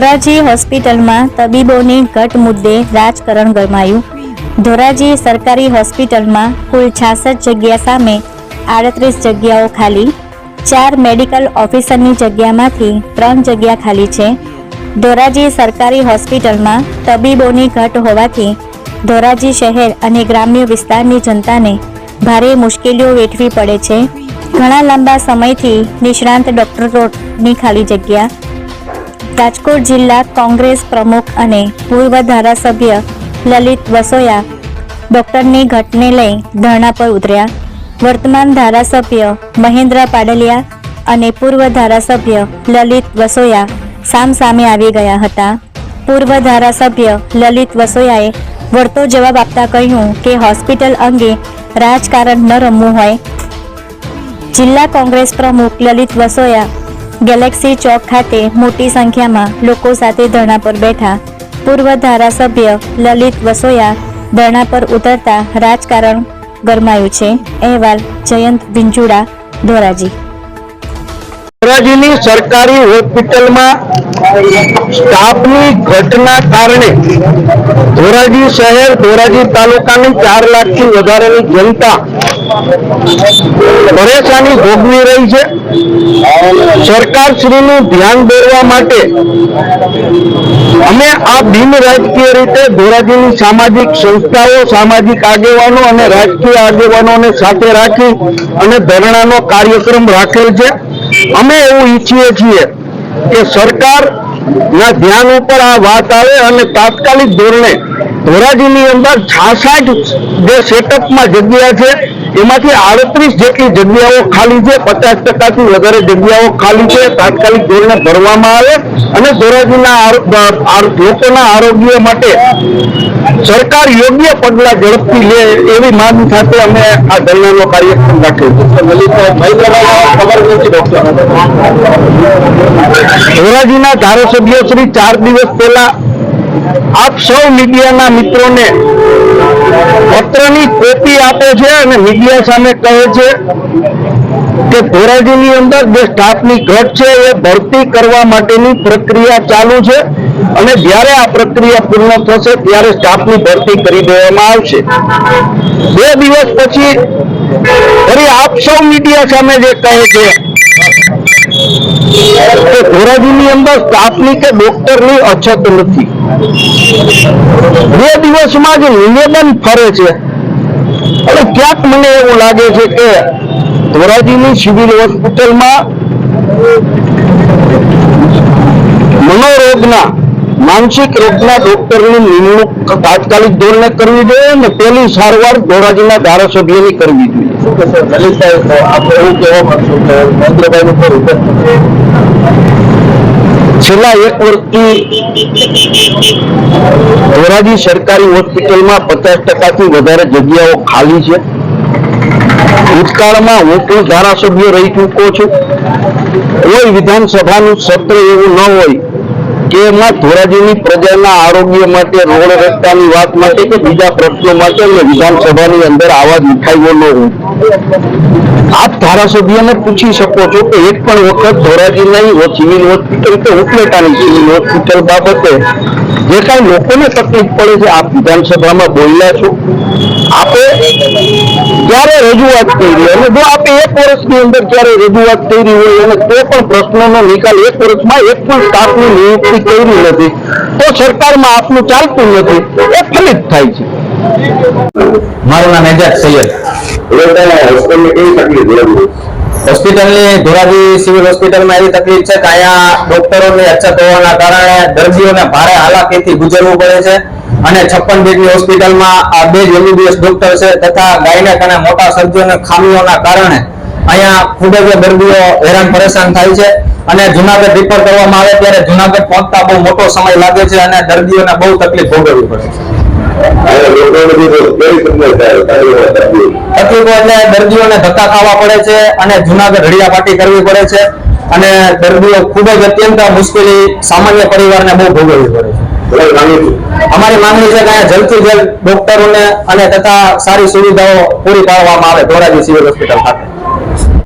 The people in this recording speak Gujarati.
ધોરાજી હોસ્પિટલમાં તબીબોની ઘટ મુદ્દે રાજકારણ ગરમાયું। ધોરાજી સરકારી હોસ્પિટલમાં કુલ 66 જગ્યા સામે 38 જગ્યાઓ ખાલી। 4 મેડિકલ ઓફિસરની જગ્યામાંથી 3 જગ્યા ખાલી છે। ધોરાજી સરકારી હોસ્પિટલમાં તબીબોની ઘટ હોવાથી ધોરાજી શહેર અને ગ્રામ્ય વિસ્તારની જનતાને ભારે મુશ્કેલીઓ વેઠવી પડે છે। ઘણા લાંબા સમયથી નિષ્ણાંત ડોક્ટરોની ખાલી જગ્યા। રાજકોટ જિલ્લા કોંગ્રેસ પ્રમુખ અને પૂર્વ ધારાસભ્ય લલિત વસોયા ડોક્ટરની ઘટને લઈ ધરણા પર ઉતર્યા। વર્તમાન ધારાસભ્ય મહેન્દ્ર પાડલિયા અને પૂર્વ ધારાસભ્ય લલિત વસોયા સામસામે આવી ગયા હતા। પૂર્વ ધારાસભ્ય લલિત વસોયાએ વળતો જવાબ આપતા કહ્યું કે હોસ્પિટલ અંગે રાજકારણ ન રમવું હોય। જિલ્લા કોંગ્રેસ પ્રમુખ લલિત વસોયા ગેલેક્સી ચોક ખાતે મોટી સંખ્યામાં લોકો સાથે ધરણા પર બેઠા। પૂર્વ ધારાસભ્ય લલિત વસોયા ધરણા પર ઉતરતા રાજકારણ ગરમાયું છે। અહેવાલ જયંત વિંજુડા, ધોરાજી। ધોરાજીની સરકારી હોસ્પિટલમાં સ્ટાફની ઘટના કારણે ધોરાજી શહેર, ધોરાજી તાલુકાની 4 લાખથી વધારેની જનતા પરેશાની ભોગવી રહી છે। સરકારશ્રીનું ધ્યાન દોરવા માટે અમે આ બિન રાજકીય રીતે ધોરાજીની સામાજિક સંસ્થાઓ, સામાજિક આગેવાનો અને રાજકીય આગેવાનોને સાથે રાખી અને ધરણાનો કાર્યક્રમ રાખેલ છે। અમે એવું ઈચ્છીએ છીએ કે સરકારના ધ્યાન ઉપર આ વાત આવે અને તાત્કાલિક ધોરણે ધોરાજીની અંદર 66 જે સેટઅપમાં જગ્યા છે એમાંથી 38 જેટલી જગ્યાઓ ખાલી છે। 50%થી વધારે જગ્યાઓ ખાલી છે। તાત્કાલિક ધોરણે ભરવામાં આવે અને ધોરાજીના લોકોના આરોગ્ય માટે સરકાર યોગ્ય પગલાં ઝડપથી લે એવી માંગ સાથે અમે આ ધરણાનો કાર્યક્રમ રાખ્યો છે। ધોરાજીના ધારાસભ્ય શ્રી 4 દિવસ પહેલા આપ સૌ મીડિયાના મિત્રોને પત્રની કોપી આપે છે અને મીડિયા સામે કહે છે કે ધોરાજીની અંદર જે સ્ટાફની ઘટ છે એ ભરતી કરવા માટેની પ્રક્રિયા ચાલુ છે અને જ્યારે આ પ્રક્રિયા પૂર્ણ થશે ત્યારે સ્ટાફની ભરતી કરી દેવામાં આવશે। 2 દિવસ પછી ફરી આપ સૌ મીડિયા સામે જે કહે છે કે ધોરાજીની અંદર સ્ટાફની કે ડોક્ટરની અછત નથી। 2 દિવસમાં જ નિવેદન ફરે છે અને ક્યાંક મને એવું લાગે છે કે ધોરાજીની સિવિલ હોસ્પિટલમાં મનોરોગના, માનસિક રોગના ડોક્ટરની નિમણૂક તાત્કાલિક ધોરણે કરવી જોઈએ અને તેની સારવાર ધોરાજીના ધારાસભ્યની કરવી જોઈએ। છેલ્લા 1 વર્ષથી ધોરાજી સરકારી હોસ્પિટલમાં 50%થી વધારે જગ્યાઓ ખાલી છે। ભૂતકાળમાં હું પણ ધારાસભ્ય રહી ચૂક્યો છું। કોઈ વિધાનસભાનું સત્ર એવું ન હોય કે એમાં ધોરાજીની પ્રજાના આરોગ્ય માટે, રોડ રસ્તાની વાત માટે કે બીજા પ્રશ્નો માટે વિધાનસભાની અંદર આવાજ ઉઠાવ્યો ન હોય। આપ ધારાસભ્યને પૂછી શકો છો કે એક પણ વખત ધોરાજી નહીં સિવિલ હોસ્પિટલ કે ઉપલેટાની સિવિલ હોસ્પિટલ બાબતે જે કાંઈ લોકોને તકલીફ પડે છે આપ વિધાનસભામાં બોલ્યા છો? આપે ક્યારે રજૂઆત કરી અને જો આપે 1 વર્ષની અંદર ક્યારે રજૂઆત કરી હોય અને તે પણ પ્રશ્નોનો નિકાલ 1 વર્ષમાં એક પણ સ્ટાફની નિયુક્તિ કરી નથી તો સરકારમાં આપનું ચાલતું નથી, એ ફલિત થાય છે। મારું નામ એજાજ સૈયદ। હોસ્પિટલની ધોરાજી સિવિલ હોસ્પિટલમાં એવી તકલીફ છે કે અહીંયા ડોક્ટરોની અછત હોવાના કારણે દર્દીઓને ભારે હાલાકીથી ગુજરવું પડે છે અને 56 બેડની હોસ્પિટલમાં આ 2 MBBS ડોક્ટર છે તથા ગાયનેક અને મોટા સર્જનોની ખામીઓના કારણે અહીંયા ખૂબ જ દર્દીઓ હેરાન પરેશાન થાય છે અને જુનાગઢ રિફર કરવામાં આવે ત્યારે જુનાગઢ પહોંચતા બહુ મોટો સમય લાગે છે અને દર્દીઓને બહુ તકલીફ ભોગવવી પડે છે। તકલીફો એટલે દર્દીઓને ધક્કા ખાવા પડે છે અને જુનાગઢ રડિયાપાટી કરવી પડે છે અને દર્દીઓ ખૂબ જ અત્યંત મુશ્કેલી સામાન્ય પરિવારને બહુ ભોગવવી પડે છે। અમારી માંગણી છે કે જલ્દથી જલ્દ ડોક્ટરોને અને તથા સારી સુવિધાઓ પૂરી પાડવામાં આવે ધોરાજી સિવિલ હોસ્પિટલ ખાતે।